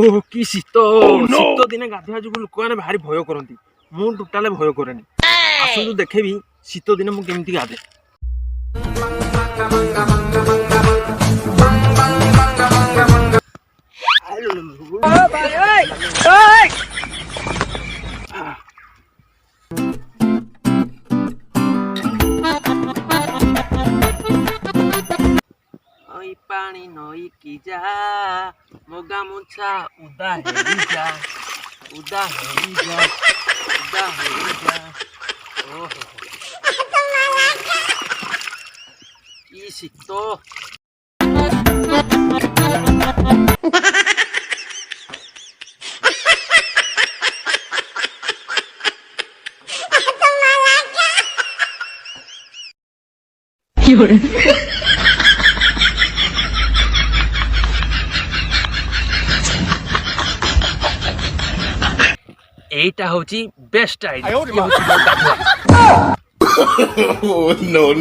कि शीत शीत दिने गाधोआ जो लोक मैंने भारी भय करती मु टोटाले भय करे आसु देखेबी शीत दिन मु केमती गाधे पानी नई की जा मोगा मुछा उदा हेरी जा उदा हेरी जा उदा हेरी जा ओहो की शीत এইটা হচ্ছে বেস্ট আইডিয়া no.